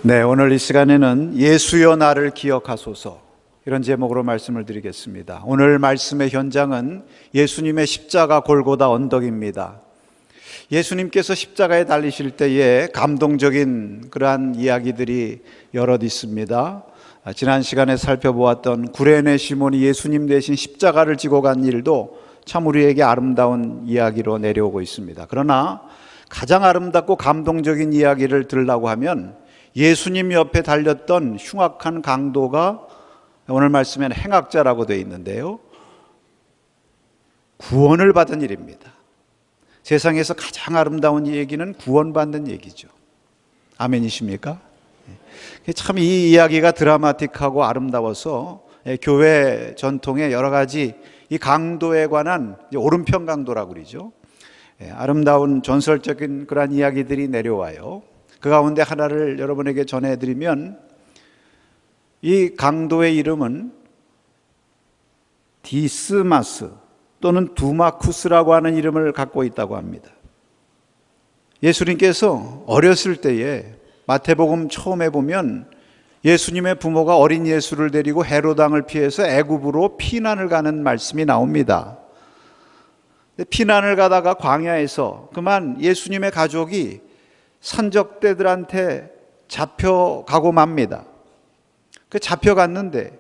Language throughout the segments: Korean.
네, 오늘 이 시간에는 예수여 나를 기억하소서, 이런 제목으로 말씀을 드리겠습니다. 오늘 말씀의 현장은 예수님의 십자가 골고다 언덕입니다. 예수님께서 십자가에 달리실 때에 감동적인 그러한 이야기들이 여럿 있습니다. 지난 시간에 살펴보았던 구레네 시몬이 예수님 대신 십자가를 지고 간 일도 참 우리에게 아름다운 이야기로 내려오고 있습니다. 그러나 가장 아름답고 감동적인 이야기를 들으려고 하면 예수님 옆에 달렸던 흉악한 강도가 오늘 말씀에는 행악자라고 되어 있는데요, 구원을 받은 일입니다. 세상에서 가장 아름다운 얘기는 구원받는 얘기죠. 아멘이십니까? 참 이 이야기가 드라마틱하고 아름다워서 교회 전통의 여러 가지 이 강도에 관한 오른편 강도라고 그러죠. 아름다운 전설적인 그런 이야기들이 내려와요. 그 가운데 하나를 여러분에게 전해드리면, 이 강도의 이름은 디스마스 또는 두마쿠스라고 하는 이름을 갖고 있다고 합니다. 예수님께서 어렸을 때에 마태복음 처음에 보면 예수님의 부모가 어린 예수를 데리고 헤롯 왕을 피해서 애굽으로 피난을 가는 말씀이 나옵니다. 피난을 가다가 광야에서 그만 예수님의 가족이 산적대들한테 잡혀가고 맙니다. 그 잡혀갔는데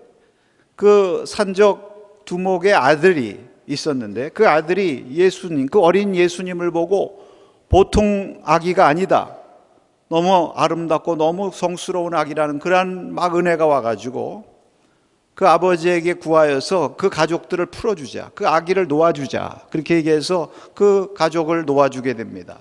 그 산적 두목의 아들이 있었는데, 그 아들이 예수님, 그 어린 예수님을 보고 보통 아기가 아니다, 너무 아름답고 너무 성스러운 아기라는 그러한 막 은혜가 와가지고 그 아버지에게 구하여서 그 가족들을 풀어주자, 그 아기를 놓아주자, 그렇게 얘기해서 그 가족을 놓아주게 됩니다.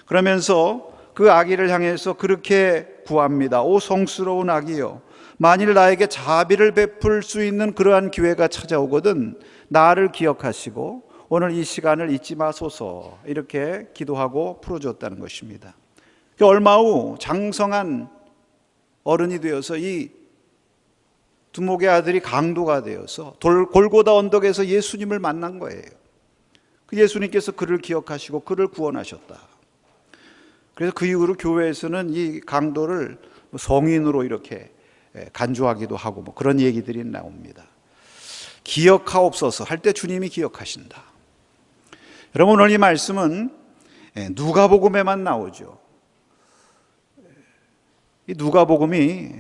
그러면서 그 아기를 향해서 그렇게 구합니다. 오 성스러운 아기요, 만일 나에게 자비를 베풀 수 있는 그러한 기회가 찾아오거든 나를 기억하시고 오늘 이 시간을 잊지 마소서, 이렇게 기도하고 풀어줬다는 것입니다. 얼마 후 장성한 어른이 되어서 이 두목의 아들이 강도가 되어서 골고다 언덕에서 예수님을 만난 거예요. 그 예수님께서 그를 기억하시고 그를 구원하셨다. 그래서 그 이후로 교회에서는 이 강도를 성인으로 이렇게 간주하기도 하고 그런 얘기들이 나옵니다. 기억하옵소서 할 때 주님이 기억하신다. 여러분, 오늘 이 말씀은 누가복음에만 나오죠. 이 누가복음이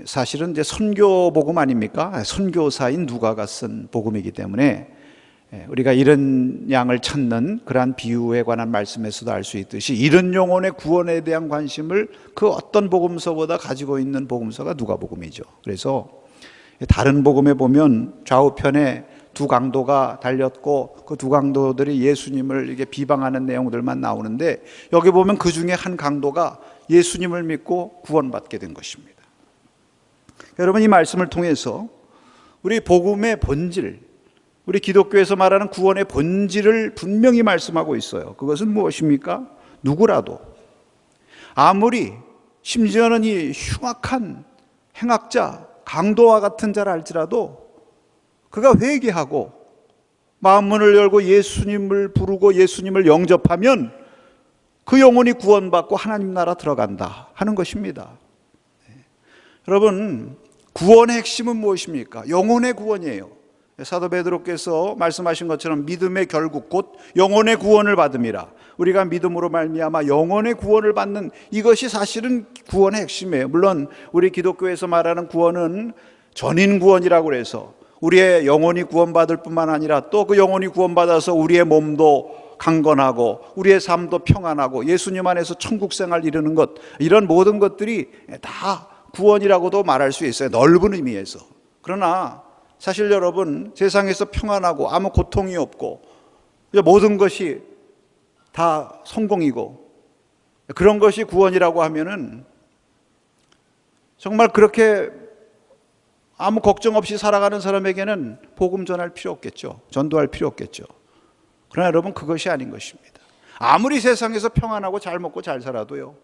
사실은 이제 선교복음 아닙니까? 선교사인 누가가 쓴 복음이기 때문에 우리가 이런 양을 찾는 그러한 비유에 관한 말씀에서도 알 수 있듯이 이런 영혼의 구원에 대한 관심을 그 어떤 복음서보다 가지고 있는 복음서가 누가복음이죠. 그래서 다른 복음에 보면 좌우편에 두 강도가 달렸고 그 두 강도들이 예수님을 이렇게 비방하는 내용들만 나오는데, 여기 보면 그 중에 한 강도가 예수님을 믿고 구원받게 된 것입니다. 여러분, 이 말씀을 통해서 우리 복음의 본질, 우리 기독교에서 말하는 구원의 본질을 분명히 말씀하고 있어요. 그것은 무엇입니까? 누구라도, 아무리 심지어는 이 흉악한 행악자, 강도와 같은 자를 알지라도 그가 회개하고 마음문을 열고 예수님을 부르고 예수님을 영접하면 그 영혼이 구원받고 하나님 나라 들어간다 하는 것입니다. 여러분, 구원의 핵심은 무엇입니까? 영혼의 구원이에요. 사도 베드로께서 말씀하신 것처럼 믿음의 결국 곧 영혼의 구원을 받음이라. 우리가 믿음으로 말미암아 영혼의 구원을 받는, 이것이 사실은 구원의 핵심이에요. 물론 우리 기독교에서 말하는 구원은 전인 구원이라고 해서 우리의 영혼이 구원받을 뿐만 아니라 또 그 영혼이 구원받아서 우리의 몸도 강건하고 우리의 삶도 평안하고 예수님 안에서 천국 생활 이루는 것, 이런 모든 것들이 다 구원이라고도 말할 수 있어요, 넓은 의미에서. 그러나 사실 여러분, 세상에서 평안하고 아무 고통이 없고 모든 것이 다 성공이고 그런 것이 구원이라고 하면은 정말 그렇게 아무 걱정 없이 살아가는 사람에게는 복음 전할 필요 없겠죠. 전도할 필요 없겠죠. 그러나 여러분, 그것이 아닌 것입니다. 아무리 세상에서 평안하고 잘 먹고 잘 살아도요,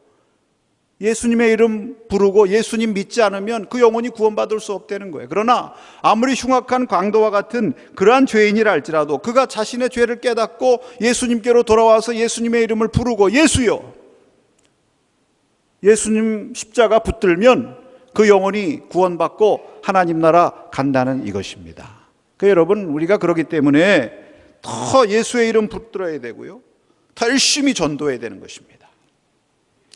예수님의 이름 부르고 예수님 믿지 않으면 그 영혼이 구원받을 수 없다는 거예요. 그러나 아무리 흉악한 강도와 같은 그러한 죄인이라 할지라도 그가 자신의 죄를 깨닫고 예수님께로 돌아와서 예수님의 이름을 부르고 예수여, 예수님 십자가 붙들면 그 영혼이 구원받고 하나님 나라 간다는 이것입니다. 여러분, 우리가 그렇기 때문에 더 예수의 이름 붙들어야 되고요, 더 열심히 전도해야 되는 것입니다.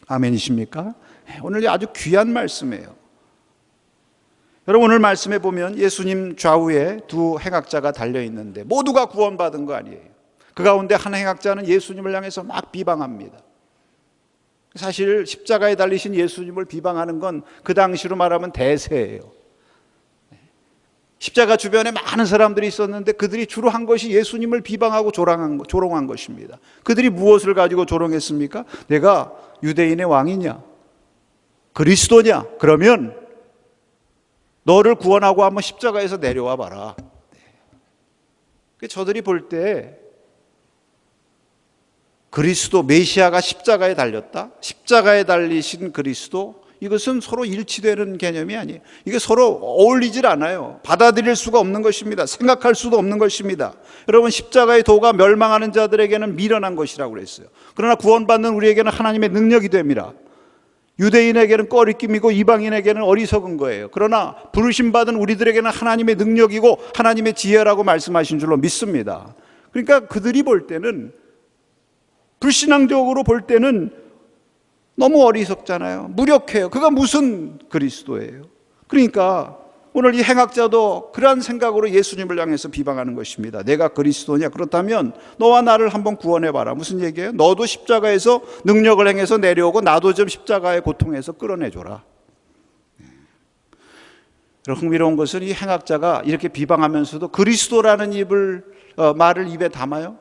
아멘이십니까? 오늘 아주 귀한 말씀이에요. 여러분, 오늘 말씀에 보면 예수님 좌우에 두 행악자가 달려있는데 모두가 구원받은 거 아니에요. 그 가운데 한 행악자는 예수님을 향해서 막 비방합니다. 사실 십자가에 달리신 예수님을 비방하는 건 그 당시로 말하면 대세예요. 십자가 주변에 많은 사람들이 있었는데 그들이 주로 한 것이 예수님을 비방하고 조롱한 것입니다. 그들이 무엇을 가지고 조롱했습니까? 내가 유대인의 왕이냐? 그리스도냐? 그러면 너를 구원하고 한번 십자가에서 내려와 봐라. 저들이 볼 때 그리스도 메시아가 십자가에 달렸다, 십자가에 달리신 그리스도, 이것은 서로 일치되는 개념이 아니에요. 이게 서로 어울리질 않아요. 받아들일 수가 없는 것입니다. 생각할 수도 없는 것입니다. 여러분, 십자가의 도가 멸망하는 자들에게는 미련한 것이라고 그랬어요. 그러나 구원받는 우리에게는 하나님의 능력이 됩니다. 유대인에게는 꺼리낌이고 이방인에게는 어리석은 거예요. 그러나 부르심받은 우리들에게는 하나님의 능력이고 하나님의 지혜라고 말씀하신 줄로 믿습니다. 그러니까 그들이 볼 때는, 불신앙적으로 볼 때는 너무 어리석잖아요. 무력해요. 그가 무슨 그리스도예요? 그러니까 오늘 이 행악자도 그러한 생각으로 예수님을 향해서 비방하는 것입니다. 내가 그리스도냐? 그렇다면 너와 나를 한번 구원해봐라. 무슨 얘기예요? 너도 십자가에서 능력을 행해서 내려오고 나도 좀 십자가의 고통에서 끌어내줘라. 흥미로운 것은 이 행악자가 이렇게 비방하면서도 그리스도라는 말을 입에 담아요.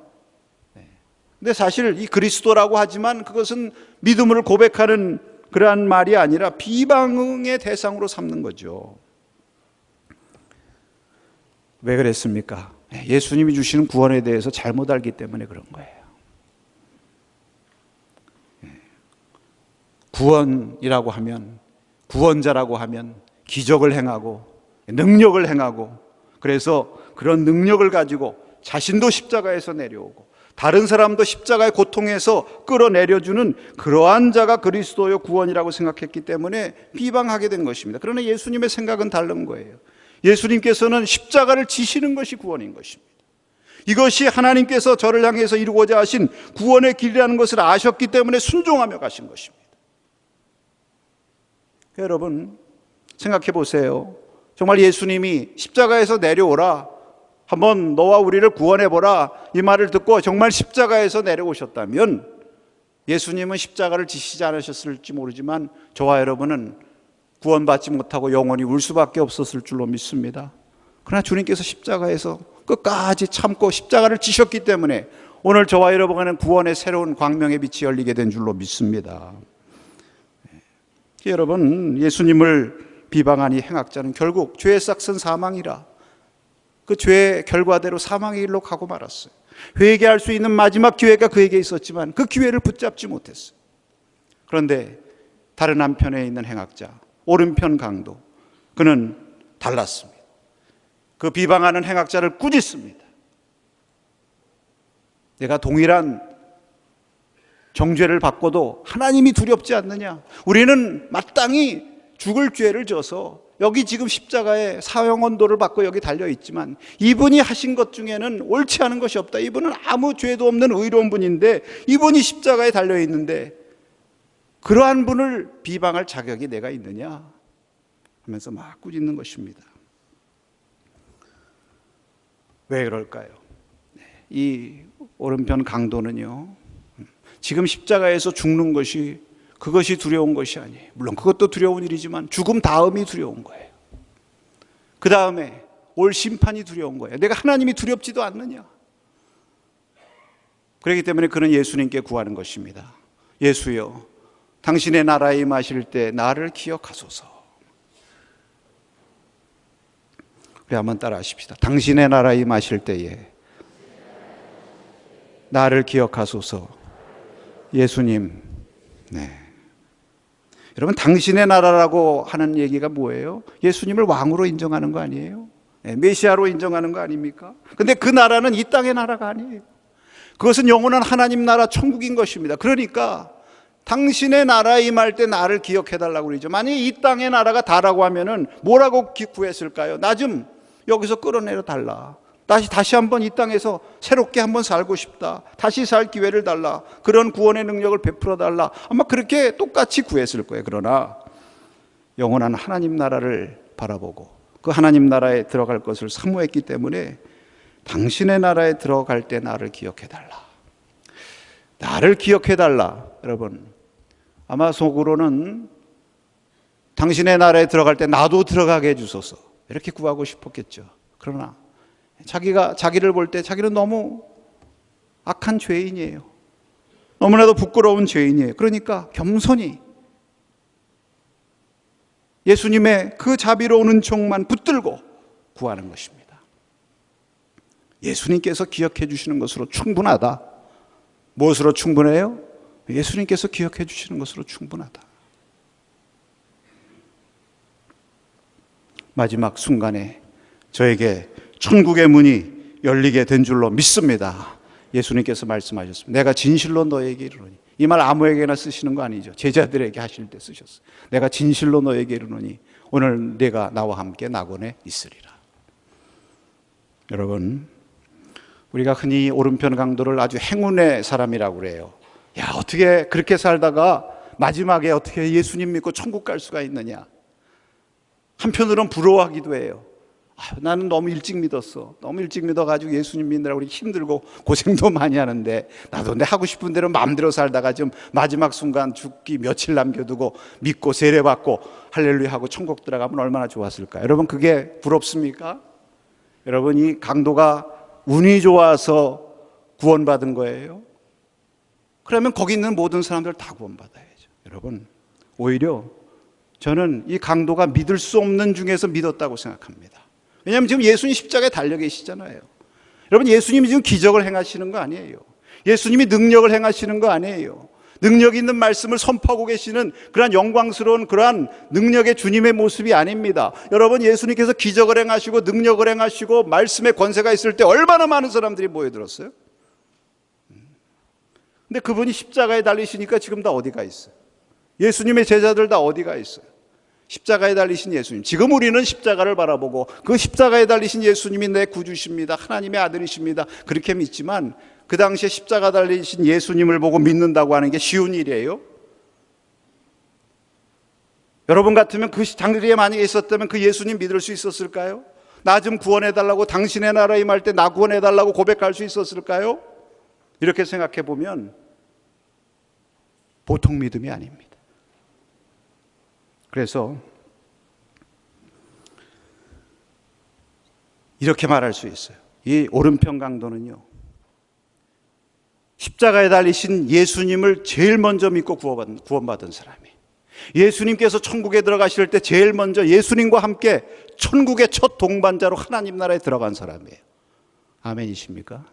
근데 사실 이 그리스도라고 하지만 그것은 믿음을 고백하는 그러한 말이 아니라 비방의 대상으로 삼는 거죠. 왜 그랬습니까? 예수님이 주시는 구원에 대해서 잘못 알기 때문에 그런 거예요. 구원이라고 하면, 구원자라고 하면 기적을 행하고 능력을 행하고, 그래서 그런 능력을 가지고 자신도 십자가에서 내려오고 다른 사람도 십자가의 고통에서 끌어내려주는 그러한 자가 그리스도요 구원이라고 생각했기 때문에 비방하게 된 것입니다. 그러나 예수님의 생각은 다른 거예요. 예수님께서는 십자가를 지시는 것이 구원인 것입니다. 이것이 하나님께서 저를 향해서 이루고자 하신 구원의 길이라는 것을 아셨기 때문에 순종하며 가신 것입니다. 여러분, 생각해 보세요. 정말 예수님이 십자가에서 내려오라, 한번 너와 우리를 구원해보라, 이 말을 듣고 정말 십자가에서 내려오셨다면 예수님은 십자가를 지시지 않으셨을지 모르지만 저와 여러분은 구원받지 못하고 영원히 울 수밖에 없었을 줄로 믿습니다. 그러나 주님께서 십자가에서 끝까지 참고 십자가를 지셨기 때문에 오늘 저와 여러분은 구원의 새로운 광명의 빛이 열리게 된 줄로 믿습니다. 여러분, 예수님을 비방한 이 행악자는 결국 죄의 싹은 사망이라, 그 죄의 결과대로 사망의 길로 가고 말았어요. 회개할 수 있는 마지막 기회가 그에게 있었지만 그 기회를 붙잡지 못했어요. 그런데 다른 한편에 있는 행악자, 오른편 강도, 그는 달랐습니다. 그 비방하는 행악자를 꾸짖습니다. 내가 동일한 정죄를 받고도 하나님이 두렵지 않느냐? 우리는 마땅히 죽을 죄를 져서 여기 지금 십자가에 사형언도를 받고 여기 달려있지만 이분이 하신 것 중에는 옳지 않은 것이 없다. 이분은 아무 죄도 없는 의로운 분인데 이분이 십자가에 달려있는데 그러한 분을 비방할 자격이 내가 있느냐 하면서 막 꾸짖는 것입니다. 왜 그럴까요? 이 오른편 강도는요, 지금 십자가에서 죽는 것이, 그것이 두려운 것이 아니에요. 물론 그것도 두려운 일이지만 죽음 다음이 두려운 거예요. 그 다음에 올 심판이 두려운 거예요. 내가 하나님이 두렵지도 않느냐. 그렇기 때문에 그는 예수님께 구하는 것입니다. 예수여, 당신의 나라에 임하실 때 나를 기억하소서. 우리 한번 따라 하십시다. 당신의 나라에 임하실 때에 나를 기억하소서. 예수님, 네. 여러분, 당신의 나라라고 하는 얘기가 뭐예요? 예수님을 왕으로 인정하는 거 아니에요? 네, 메시아로 인정하는 거 아닙니까? 근데 그 나라는 이 땅의 나라가 아니에요. 그것은 영원한 하나님 나라 천국인 것입니다. 그러니까 당신의 나라에 임할 때 나를 기억해달라고 그러죠. 만약에 이 땅의 나라가 다라고 하면은 뭐라고 구했을까요? 나 좀 여기서 끌어내려 달라. 다시 한번 이 땅에서 새롭게 한번 살고 싶다. 다시 살 기회를 달라. 그런 구원의 능력을 베풀어 달라. 아마 그렇게 똑같이 구했을 거예요. 그러나 영원한 하나님 나라를 바라보고 그 하나님 나라에 들어갈 것을 사모했기 때문에 당신의 나라에 들어갈 때 나를 기억해 달라. 나를 기억해 달라. 여러분, 아마 속으로는 당신의 나라에 들어갈 때 나도 들어가게 해주소서 이렇게 구하고 싶었겠죠. 그러나 자기를 볼 때 자기는 너무 악한 죄인이에요. 너무나도 부끄러운 죄인이에요. 그러니까 겸손히 예수님의 그 자비로운 은총만 붙들고 구하는 것입니다. 예수님께서 기억해 주시는 것으로 충분하다. 무엇으로 충분해요? 예수님께서 기억해 주시는 것으로 충분하다. 마지막 순간에 저에게 천국의 문이 열리게 된 줄로 믿습니다. 예수님께서 말씀하셨습니다. 내가 진실로 너에게 이르노니. 이 말 아무에게나 쓰시는 거 아니죠. 제자들에게 하실 때 쓰셨어요. 내가 진실로 너에게 이르노니 오늘 네가 나와 함께 낙원에 있으리라. 여러분, 우리가 흔히 오른편 강도를 아주 행운의 사람이라고 그래요. 야, 어떻게 그렇게 살다가 마지막에 어떻게 예수님 믿고 천국 갈 수가 있느냐. 한편으로는 부러워하기도 해요. 나는 너무 일찍 믿었어. 너무 일찍 믿어가지고 예수님 믿느라고 우리 힘들고 고생도 많이 하는데 나도 내 하고 싶은 대로 마음대로 살다가 좀 마지막 순간 죽기 며칠 남겨두고 믿고 세례받고 할렐루야 하고 천국 들어가면 얼마나 좋았을까요? 여러분, 그게 부럽습니까? 여러분, 이 강도가 운이 좋아서 구원받은 거예요. 그러면 거기 있는 모든 사람들 다 구원받아야죠. 여러분, 오히려 저는 이 강도가 믿을 수 없는 중에서 믿었다고 생각합니다. 왜냐하면 지금 예수님 십자가에 달려 계시잖아요. 여러분, 예수님이 지금 기적을 행하시는 거 아니에요. 예수님이 능력을 행하시는 거 아니에요. 능력 있는 말씀을 선포하고 계시는 그러한 영광스러운 그러한 능력의 주님의 모습이 아닙니다. 여러분, 예수님께서 기적을 행하시고 능력을 행하시고 말씀의 권세가 있을 때 얼마나 많은 사람들이 모여들었어요? 근데 그분이 십자가에 달리시니까 지금 다 어디가 있어요? 예수님의 제자들 다 어디가 있어요? 십자가에 달리신 예수님. 지금 우리는 십자가를 바라보고 그 십자가에 달리신 예수님이 내 구주십니다. 하나님의 아들이십니다. 그렇게 믿지만 그 당시에 십자가 달리신 예수님을 보고 믿는다고 하는 게 쉬운 일이에요? 여러분 같으면 그 당시에 만약에 있었다면 그 예수님 믿을 수 있었을까요? 나 좀 구원해달라고, 당신의 나라에 임할 때 나 구원해달라고 고백할 수 있었을까요? 이렇게 생각해 보면 보통 믿음이 아닙니다. 그래서 이렇게 말할 수 있어요. 이 오른편 강도는요, 십자가에 달리신 예수님을 제일 먼저 믿고 구원받은 사람이에요. 예수님께서 천국에 들어가실 때 제일 먼저 예수님과 함께 천국의 첫 동반자로 하나님 나라에 들어간 사람이에요. 아멘이십니까?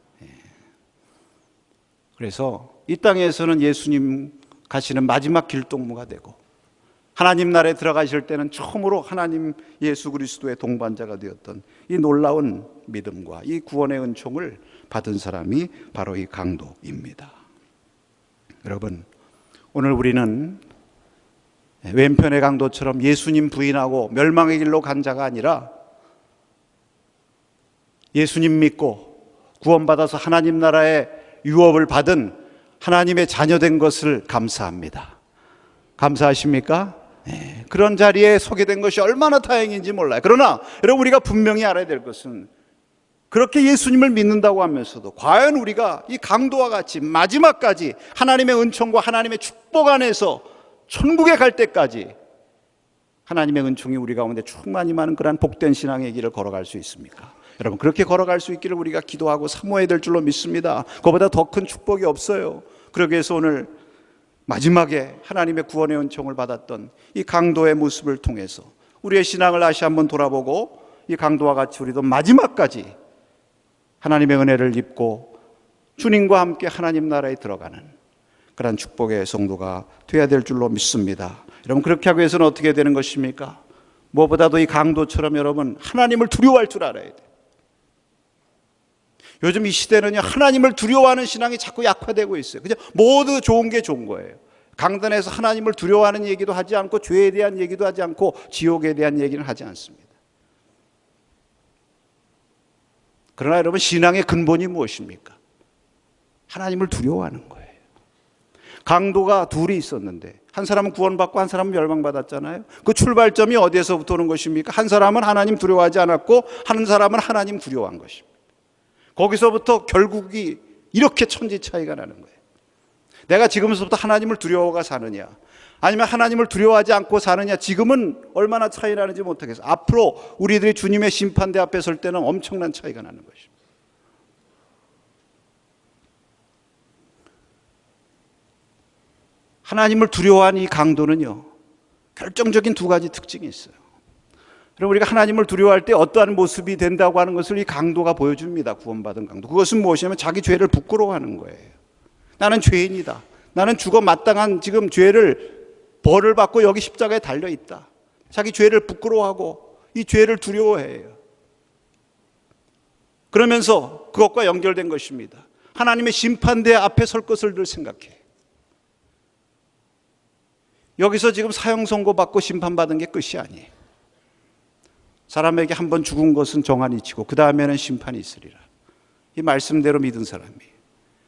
그래서 이 땅에서는 예수님 가시는 마지막 길동무가 되고 하나님 나라에 들어가실 때는 처음으로 하나님 예수 그리스도의 동반자가 되었던 이 놀라운 믿음과 이 구원의 은총을 받은 사람이 바로 이 강도입니다. 여러분, 오늘 우리는 왼편의 강도처럼 예수님 부인하고 멸망의 길로 간 자가 아니라 예수님 믿고 구원받아서 하나님 나라의 유업을 받은 하나님의 자녀된 것을 감사합니다. 감사하십니까? 네, 그런 자리에 서게 된 것이 얼마나 다행인지 몰라요. 그러나 여러분, 우리가 분명히 알아야 될 것은 그렇게 예수님을 믿는다고 하면서도 과연 우리가 이 강도와 같이 마지막까지 하나님의 은총과 하나님의 축복 안에서 천국에 갈 때까지 하나님의 은총이 우리 가운데 충만히 많은 그러한 복된 신앙의 길을 걸어갈 수 있습니까? 여러분, 그렇게 걸어갈 수 있기를 우리가 기도하고 사모해야 될 줄로 믿습니다. 그보다 더 큰 축복이 없어요. 그러기 위해서 오늘 마지막에 하나님의 구원의 은총을 받았던 이 강도의 모습을 통해서 우리의 신앙을 다시 한번 돌아보고 이 강도와 같이 우리도 마지막까지 하나님의 은혜를 입고 주님과 함께 하나님 나라에 들어가는 그런 축복의 성도가 되어야 될 줄로 믿습니다. 여러분, 그렇게 하기 위해서는 어떻게 되는 것입니까? 무엇보다도 이 강도처럼 여러분, 하나님을 두려워할 줄 알아야 돼요. 요즘 이 시대는요, 하나님을 두려워하는 신앙이 자꾸 약화되고 있어요. 그냥 모두 좋은 게 좋은 거예요. 강단에서 하나님을 두려워하는 얘기도 하지 않고 죄에 대한 얘기도 하지 않고 지옥에 대한 얘기는 하지 않습니다. 그러나 여러분, 신앙의 근본이 무엇입니까? 하나님을 두려워하는 거예요. 강도가 둘이 있었는데 한 사람은 구원받고 한 사람은 멸망받았잖아요. 그 출발점이 어디에서부터 오는 것입니까? 한 사람은 하나님 두려워하지 않았고 한 사람은 하나님 두려워한 것입니다. 거기서부터 결국이 이렇게 천지 차이가 나는 거예요. 내가 지금부터 하나님을 두려워가 사느냐, 아니면 하나님을 두려워하지 않고 사느냐, 지금은 얼마나 차이 나는지 못하겠어요. 앞으로 우리들이 주님의 심판대 앞에 설 때는 엄청난 차이가 나는 것입니다. 하나님을 두려워하는 이 강도는요, 결정적인 두 가지 특징이 있어요. 그럼 우리가 하나님을 두려워할 때 어떠한 모습이 된다고 하는 것을 이 강도가 보여줍니다. 구원받은 강도. 그것은 무엇이냐면 자기 죄를 부끄러워하는 거예요. 나는 죄인이다. 나는 죽어 마땅한 지금 죄를 벌을 받고 여기 십자가에 달려 있다. 자기 죄를 부끄러워하고 이 죄를 두려워해요. 그러면서 그것과 연결된 것입니다. 하나님의 심판대 앞에 설 것을 늘 생각해. 여기서 지금 사형 선고받고 심판받은 게 끝이 아니에요. 사람에게 한 번 죽은 것은 정한이 치고 그 다음에는 심판이 있으리라. 이 말씀대로 믿은 사람이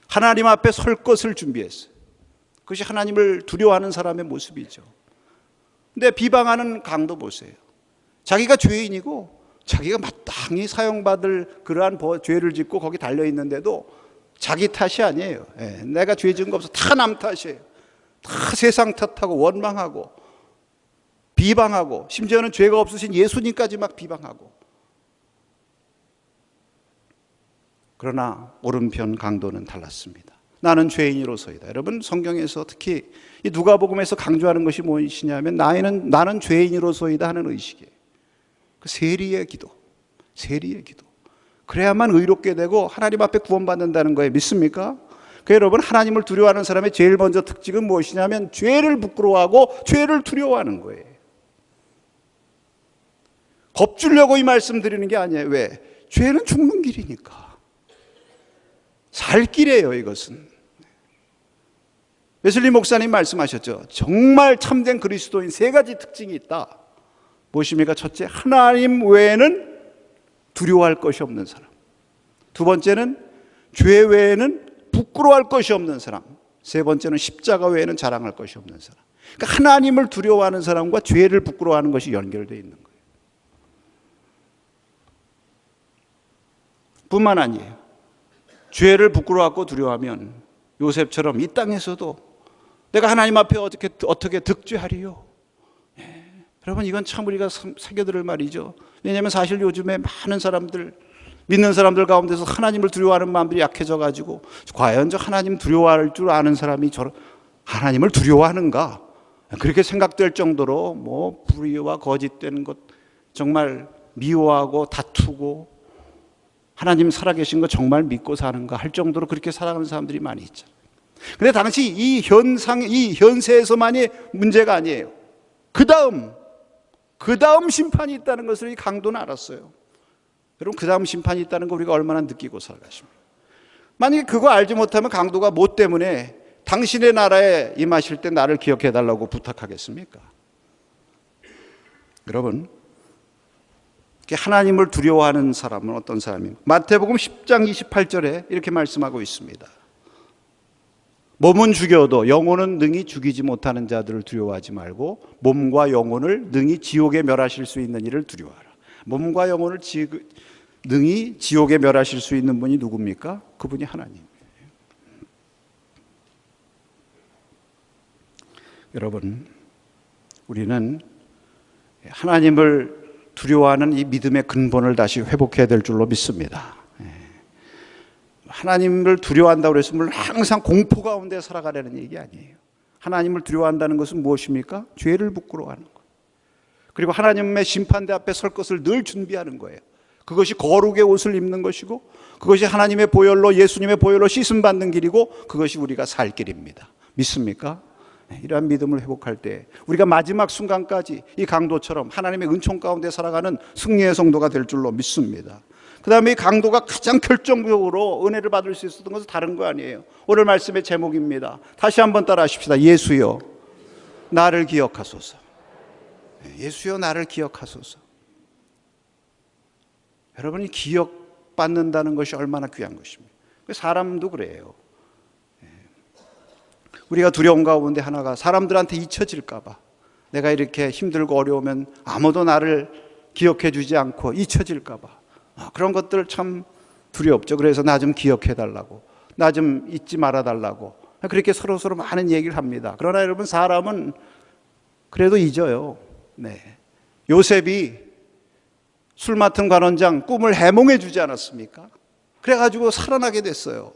하나님 앞에 설 것을 준비했어요. 그것이 하나님을 두려워하는 사람의 모습이죠. 근데 비방하는 강도 보세요. 자기가 죄인이고 자기가 마땅히 사형받을 그러한 죄를 짓고 거기 달려있는데도 자기 탓이 아니에요. 내가 죄 지은 거 없어. 다 남 탓이에요. 다 세상 탓하고 원망하고 비방하고 심지어는 죄가 없으신 예수님까지 막 비방하고. 그러나 오른편 강도는 달랐습니다. 나는 죄인으로서이다. 여러분, 성경에서 특히 이 누가복음에서 강조하는 것이 무엇이냐면 나는 죄인으로서이다 하는 의식이에요. 그 세리의 기도, 세리의 기도. 그래야만 의롭게 되고 하나님 앞에 구원받는다는 거예요. 믿습니까? 그 여러분, 하나님을 두려워하는 사람의 제일 먼저 특징은 무엇이냐면 죄를 부끄러워하고 죄를 두려워하는 거예요. 겁주려고 이 말씀 드리는 게 아니에요. 왜? 죄는 죽는 길이니까. 살 길이에요, 이것은. 웨슬리 목사님 말씀하셨죠. 정말 참된 그리스도인 세 가지 특징이 있다. 무엇입니까? 첫째, 하나님 외에는 두려워할 것이 없는 사람. 두 번째는 죄 외에는 부끄러워할 것이 없는 사람. 세 번째는 십자가 외에는 자랑할 것이 없는 사람. 그러니까 하나님을 두려워하는 사람과 죄를 부끄러워하는 것이 연결되어 있는 거예요. 뿐만 아니에요. 죄를 부끄러워하고 두려워하면 요셉처럼 이 땅에서도 내가 하나님 앞에 어떻게 득죄하리요? 여러분, 이건 참 우리가 새겨들을 말이죠. 왜냐하면 사실 요즘에 많은 사람들, 믿는 사람들 가운데서 하나님을 두려워하는 마음들이 약해져 가지고 과연 저 하나님 두려워할 줄 아는 사람이 하나님을 두려워하는가? 그렇게 생각될 정도로 뭐 불의와 거짓된 것 정말 미워하고 다투고 하나님 살아계신 거 정말 믿고 사는가 할 정도로 그렇게 살아가는 사람들이 많이 있잖아요. 그런데 당시 이 현세에서만이 문제가 아니에요. 그 다음 심판이 있다는 것을 이 강도는 알았어요. 여러분, 그 다음 심판이 있다는 거 우리가 얼마나 느끼고 살아가십니까? 만약에 그거 알지 못하면 강도가 뭐 때문에 당신의 나라에 임하실 때 나를 기억해 달라고 부탁하겠습니까? 여러분, 하나님을 두려워하는 사람은 어떤 사람입니까? 마태복음 10장 28절에 이렇게 말씀하고 있습니다. 몸은 죽여도 영혼은 능히 죽이지 못하는 자들을 두려워하지 말고 몸과 영혼을 능히 지옥에 멸하실 수 있는 이를 두려워하라. 몸과 영혼을 능히 지옥에 멸하실 수 있는 분이 누굽니까? 그분이 하나님이에요. 여러분, 우리는 하나님을 두려워하는 이 믿음의 근본을 다시 회복해야 될 줄로 믿습니다. 하나님을 두려워한다고 해서 물론 항상 공포 가운데 살아가려는 얘기 아니에요. 하나님을 두려워한다는 것은 무엇입니까? 죄를 부끄러워하는 거예요. 그리고 하나님의 심판대 앞에 설 것을 늘 준비하는 거예요. 그것이 거룩의 옷을 입는 것이고 그것이 하나님의 보혈로, 예수님의 보혈로 씻음받는 길이고 그것이 우리가 살 길입니다. 믿습니까? 이러한 믿음을 회복할 때 우리가 마지막 순간까지 이 강도처럼 하나님의 은총 가운데 살아가는 승리의 성도가 될 줄로 믿습니다. 그 다음에 이 강도가 가장 결정적으로 은혜를 받을 수 있었던 것은 다른 거 아니에요. 오늘 말씀의 제목입니다. 다시 한번 따라 하십시다. 예수여 나를 기억하소서. 예수여 나를 기억하소서. 여러분이 기억받는다는 것이 얼마나 귀한 것입니까? 사람도 그래요. 우리가 두려운 가운데 하나가 사람들한테 잊혀질까 봐, 내가 이렇게 힘들고 어려우면 아무도 나를 기억해 주지 않고 잊혀질까 봐, 그런 것들 참 두렵죠. 그래서 나 좀 기억해 달라고, 나 좀 잊지 말아 달라고, 그렇게 서로 많은 얘기를 합니다. 그러나 여러분, 사람은 그래도 잊어요. 요셉이 술 맡은 관원장 꿈을 해몽해 주지 않았습니까? 그래가지고 살아나게 됐어요.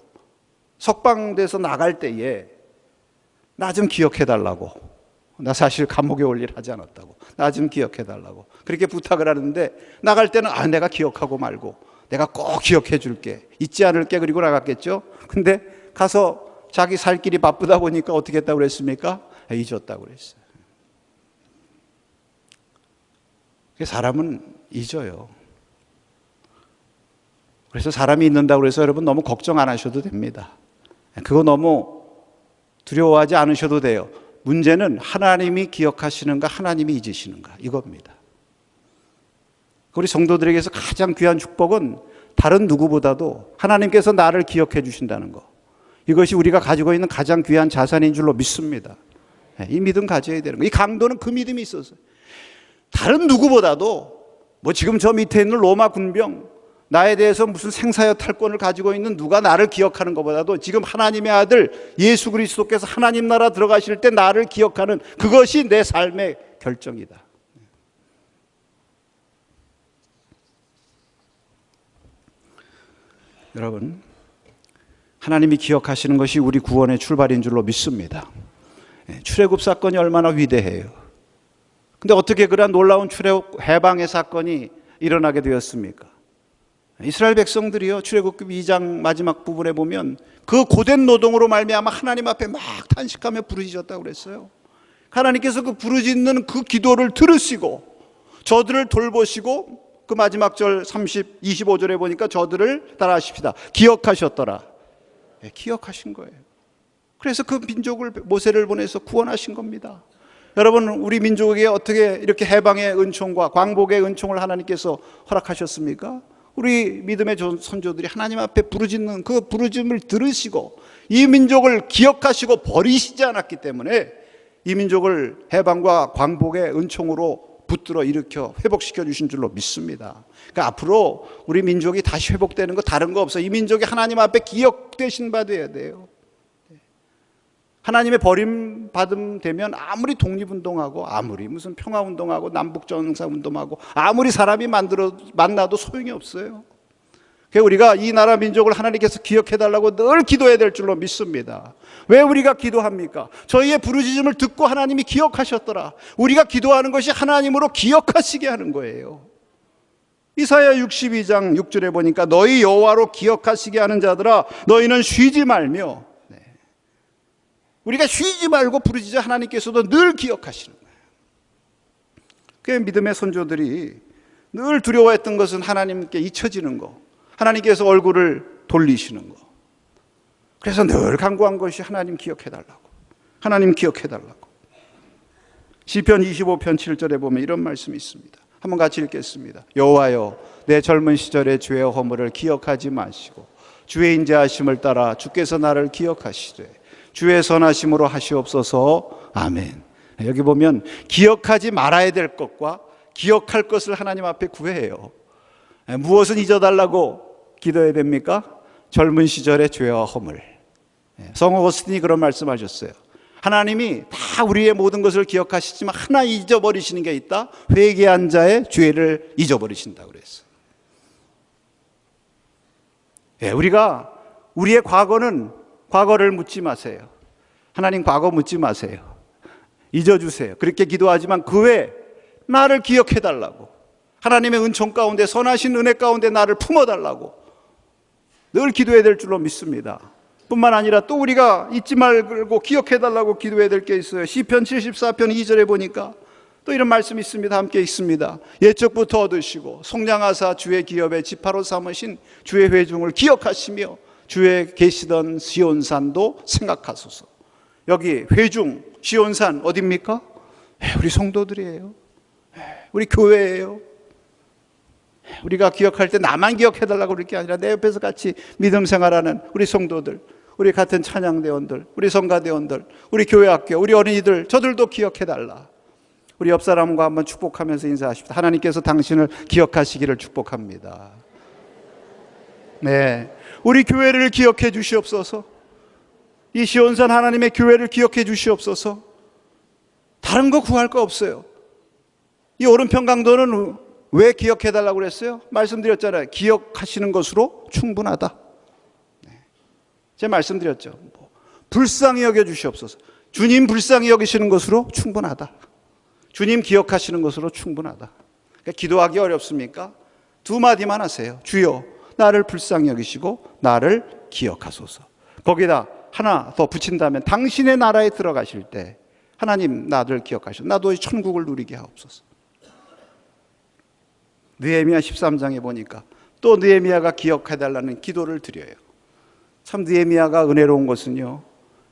석방돼서 나갈 때에 나 좀 기억해 달라고, 나 사실 감옥에 올 일 하지 않았다고, 나 좀 기억해 달라고 그렇게 부탁을 하는데, 나갈 때는 내가 기억하고 말고 내가 꼭 기억해 줄게, 잊지 않을게, 그리고 나갔겠죠. 근데 가서 자기 살 길이 바쁘다 보니까 어떻게 했다고 그랬습니까? 잊었다고 그랬어요. 사람은 잊어요. 그래서 사람이 잊는다고 해서 여러분 너무 걱정 안 하셔도 됩니다. 그거 너무 두려워하지 않으셔도 돼요. 문제는 하나님이 기억하시는가, 하나님이 잊으시는가, 이겁니다. 우리 성도들에게서 가장 귀한 축복은 다른 누구보다도 하나님께서 나를 기억해 주신다는 거, 이것이 우리가 가지고 있는 가장 귀한 자산인 줄로 믿습니다. 이 믿음 가져야 되는 거. 이 강도는 그 믿음이 있었어요. 다른 누구보다도, 지금 저 밑에 있는 로마 군병, 나에 대해서 무슨 생사의 탈권을 가지고 있는 누가 나를 기억하는 것보다도 지금 하나님의 아들 예수 그리스도께서 하나님 나라 들어가실 때 나를 기억하는 그것이 내 삶의 결정이다. 여러분, 하나님이 기억하시는 것이 우리 구원의 출발인 줄로 믿습니다. 출애굽 사건이 얼마나 위대해요. 근데 어떻게 그러한 놀라운 출애굽 해방의 사건이 일어나게 되었습니까? 이스라엘 백성들이요, 출애굽기 2장 마지막 부분에 보면 그 고된 노동으로 말미암아 하나님 앞에 막 탄식하며 부르짖었다고 그랬어요. 하나님께서 그 부르짖는 그 기도를 들으시고 저들을 돌보시고, 그 마지막 절 25절에 보니까 저들을 따라하십시다. 기억하셨더라. 기억하신 거예요. 그래서 그 민족을, 모세를 보내서 구원하신 겁니다. 여러분, 우리 민족에게 어떻게 이렇게 해방의 은총과 광복의 은총을 하나님께서 허락하셨습니까? 우리 믿음의 선조들이 하나님 앞에 부르짖는 그 부르짖음을 들으시고 이 민족을 기억하시고 버리시지 않았기 때문에 이 민족을 해방과 광복의 은총으로 붙들어 일으켜 회복시켜 주신 줄로 믿습니다. 그러니까 앞으로 우리 민족이 다시 회복되는 거 다른 거 없어요. 이 민족이 하나님 앞에 기억되신 바 되어야 돼요. 하나님의 버림받음 되면 아무리 독립운동하고 아무리 무슨 평화운동하고 남북정상운동하고 아무리 사람이 만나도 소용이 없어요. 그래서 우리가 이 나라 민족을 하나님께서 기억해달라고 늘 기도해야 될 줄로 믿습니다. 왜 우리가 기도합니까? 저희의 부르짖음을 듣고 하나님이 기억하셨더라. 우리가 기도하는 것이 하나님으로 기억하시게 하는 거예요. 이사야 62장 6절에 보니까 너희 여호와로 기억하시게 하는 자들아 너희는 쉬지 말며, 우리가 쉬지 말고 부르짖어 하나님께서도 늘 기억하시는 거예요. 그 믿음의 선조들이 늘 두려워했던 것은 하나님께 잊혀지는 거, 하나님께서 얼굴을 돌리시는 거. 그래서 늘 간구한 것이 하나님 기억해달라고, 하나님 기억해달라고. 시편 25편 7절에 보면 이런 말씀이 있습니다. 한번 같이 읽겠습니다. 여호와여 내 젊은 시절의 죄의 허물을 기억하지 마시고 주의 인자하심을 따라 주께서 나를 기억하시되 주의 선하심으로 하시옵소서. 아멘. 여기 보면 기억하지 말아야 될 것과 기억할 것을 하나님 앞에 구해요. 무엇은 잊어달라고 기도해야 됩니까? 젊은 시절의 죄와 허물. 성 어거스틴이 그런 말씀하셨어요. 하나님이 다 우리의 모든 것을 기억하시지만 하나 잊어버리시는 게 있다. 회개한 자의 죄를 잊어버리신다고 그랬어요. 우리가 우리의 과거를 묻지 마세요. 하나님 과거 묻지 마세요. 잊어주세요. 그렇게 기도하지만 그 외에 나를 기억해달라고, 하나님의 은총 가운데 선하신 은혜 가운데 나를 품어달라고 늘 기도해야 될 줄로 믿습니다. 뿐만 아니라 또 우리가 잊지 말고 기억해달라고 기도해야 될 게 있어요. 시편 74편 2절에 보니까 또 이런 말씀이 있습니다. 함께 있습니다. 옛적부터 얻으시고 속량하사 주의 기업에 지파로 삼으신 주의 회중을 기억하시며 주의 계시던 시온산도 생각하소서. 여기 회중, 시온산 어디입니까? 우리 성도들이에요. 우리 교회예요. 우리가 기억할 때 나만 기억해달라고 그럴 게 아니라 내 옆에서 같이 믿음 생활하는 우리 성도들, 우리 같은 찬양대원들, 우리 성가대원들, 우리 교회학교, 우리 어린이들, 저들도 기억해달라. 우리 옆 사람과 한번 축복하면서 인사하십시다. 하나님께서 당신을 기억하시기를 축복합니다. 네, 우리 교회를 기억해 주시옵소서. 이 시온산 하나님의 교회를 기억해 주시옵소서. 다른 거 구할 거 없어요. 이 오른편 강도는 왜 기억해 달라고 그랬어요? 말씀드렸잖아요. 기억하시는 것으로 충분하다. 제가 말씀드렸죠. 불쌍히 여겨 주시옵소서. 주님 불쌍히 여기시는 것으로 충분하다. 주님 기억하시는 것으로 충분하다. 그러니까 기도하기 어렵습니까? 두 마디만 하세요. 주여 나를 불쌍히 여기시고 나를 기억하소서. 거기다 하나 더 붙인다면 당신의 나라에 들어가실 때 하나님 나를 기억하시고 나도 천국을 누리게 하옵소서. 느헤미야 13장에 보니까 또 느헤미야가 기억해달라는 기도를 드려요. 참 느헤미야가 은혜로운 것은요,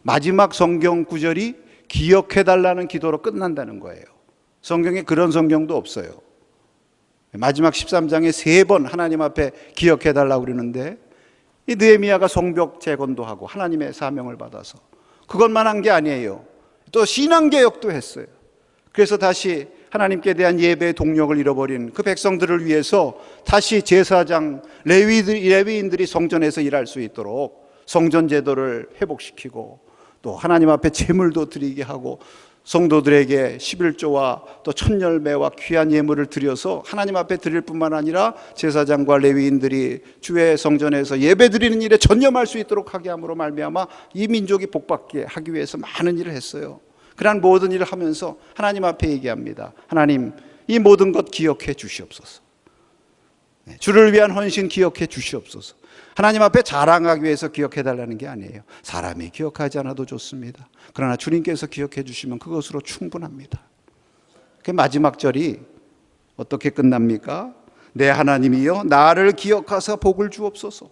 마지막 성경 구절이 기억해달라는 기도로 끝난다는 거예요. 성경에 그런 성경도 없어요. 마지막 13장에 3번 하나님 앞에 기억해달라고 그러는데 이 느헤미야가 성벽 재건도 하고 하나님의 사명을 받아서 그것만 한 게 아니에요. 또 신앙개혁도 했어요. 그래서 다시 하나님께 대한 예배의 동력을 잃어버린 그 백성들을 위해서 다시 제사장, 레위인들이 성전에서 일할 수 있도록 성전 제도를 회복시키고 또 하나님 앞에 제물도 드리게 하고 성도들에게 11조와 또 천열매와 귀한 예물을 드려서 하나님 앞에 드릴 뿐만 아니라 제사장과 레위인들이 주의 성전에서 예배 드리는 일에 전념할 수 있도록 하게 함으로 말미암아 이 민족이 복받게 하기 위해서 많은 일을 했어요. 그러한 모든 일을 하면서 하나님 앞에 얘기합니다. 하나님, 이 모든 것 기억해 주시옵소서. 주를 위한 헌신 기억해 주시옵소서. 하나님 앞에 자랑하기 위해서 기억해 달라는 게 아니에요. 사람이 기억하지 않아도 좋습니다. 그러나 주님께서 기억해 주시면 그것으로 충분합니다. 그 마지막 절이 어떻게 끝납니까? 내 하나님이여 나를 기억하사 복을 주옵소서.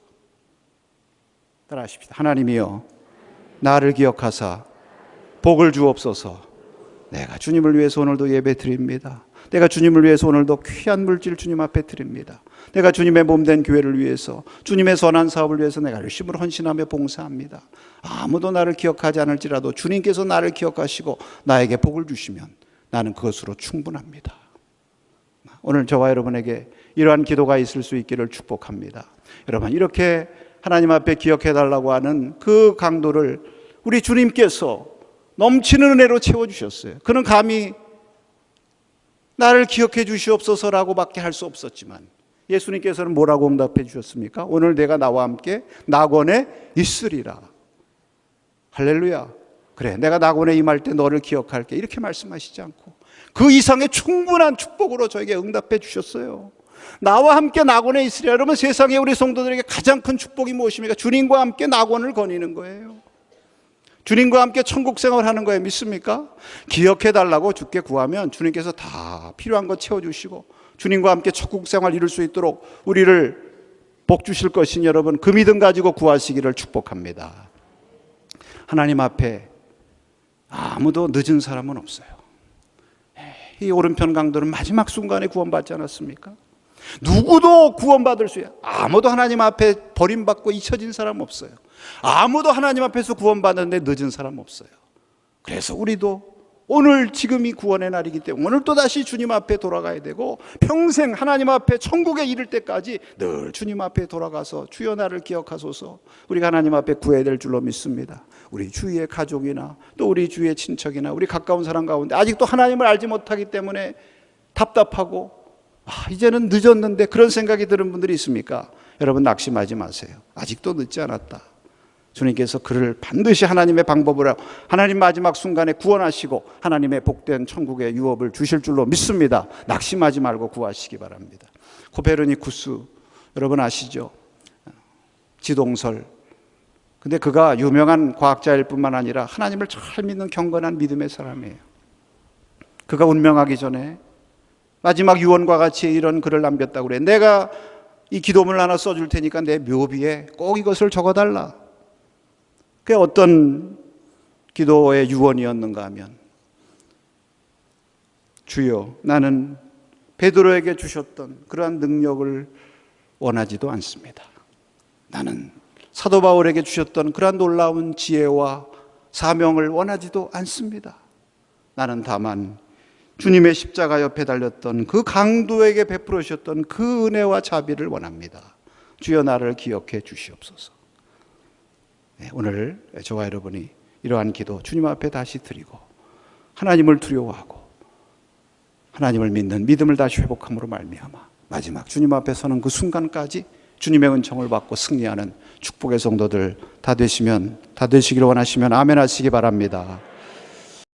따라하십시다. 하나님이여 나를 기억하사 복을 주옵소서. 내가 주님을 위해서 오늘도 예배 드립니다. 내가 주님을 위해서 오늘도 귀한 물질 주님 앞에 드립니다. 내가 주님의 몸된 교회를 위해서, 주님의 선한 사업을 위해서 내가 열심히 헌신하며 봉사합니다. 아무도 나를 기억하지 않을지라도 주님께서 나를 기억하시고 나에게 복을 주시면 나는 그것으로 충분합니다. 오늘 저와 여러분에게 이러한 기도가 있을 수 있기를 축복합니다. 여러분, 이렇게 하나님 앞에 기억해 달라고 하는 그 강도를 우리 주님께서 넘치는 은혜로 채워주셨어요. 그는 감히 나를 기억해 주시옵소서라고 밖에 할 수 없었지만 예수님께서는 뭐라고 응답해 주셨습니까? 오늘 내가 나와 함께 낙원에 있으리라. 할렐루야. 그래, 내가 낙원에 임할 때 너를 기억할게. 이렇게 말씀하시지 않고 그 이상의 충분한 축복으로 저에게 응답해 주셨어요. 나와 함께 낙원에 있으리라. 여러분, 세상에 우리 성도들에게 가장 큰 축복이 무엇입니까? 주님과 함께 낙원을 거니는 거예요. 주님과 함께 천국 생활하는 거예요. 믿습니까? 기억해달라고 주께 구하면 주님께서 다 필요한 거 채워주시고 주님과 함께 천국 생활 이룰 수 있도록 우리를 복 주실 것이니 여러분, 그 믿음 가지고 구하시기를 축복합니다. 하나님 앞에 아무도 늦은 사람은 없어요. 이 오른편 강도는 마지막 순간에 구원받지 않았습니까? 누구도 구원받을 수 있어요. 아무도 하나님 앞에 버림받고 잊혀진 사람 없어요. 아무도 하나님 앞에서 구원받는데 늦은 사람 없어요. 그래서 우리도 오늘 지금이 구원의 날이기 때문에 오늘 또다시 주님 앞에 돌아가야 되고 평생 하나님 앞에 천국에 이를 때까지 늘 주님 앞에 돌아가서 주여 나를 기억하소서. 우리가 하나님 앞에 구해야 될 줄로 믿습니다. 우리 주위의 가족이나 또 우리 주위의 친척이나 우리 가까운 사람 가운데 아직도 하나님을 알지 못하기 때문에 답답하고 이제는 늦었는데 그런 생각이 드는 분들이 있습니까? 여러분, 낙심하지 마세요. 아직도 늦지 않았다. 주님께서 그를 반드시 하나님의 방법으로 하나님 마지막 순간에 구원하시고 하나님의 복된 천국의 유업을 주실 줄로 믿습니다. 낙심하지 말고 구하시기 바랍니다. 코페르니쿠스 여러분 아시죠? 지동설 근데 그가 유명한 과학자일 뿐만 아니라 하나님을 잘 믿는 경건한 믿음의 사람이에요. 그가 운명하기 전에 마지막 유언과 같이 이런 글을 남겼다고 그래. 내가 이 기도문을 하나 써줄 테니까 내 묘비에 꼭 이것을 적어달라. 그게 어떤 기도의 유언이었는가 하면, 주여, 나는 베드로에게 주셨던 그러한 능력을 원하지도 않습니다. 나는 사도 바울에게 주셨던 그러한 놀라운 지혜와 사명을 원하지도 않습니다. 나는 다만 주님의 십자가 옆에 달렸던 그 강도에게 베풀어 주셨던 그 은혜와 자비를 원합니다. 주여, 나를 기억해 주시옵소서. 오늘 저와 여러분이 이러한 기도 주님 앞에 다시 드리고 하나님을 두려워하고 하나님을 믿는 믿음을 다시 회복함으로 말미암아 마지막 주님 앞에 서는 그 순간까지 주님의 은총을 받고 승리하는 축복의 성도들 다 되시기를 원하시면 아멘 하시기 바랍니다.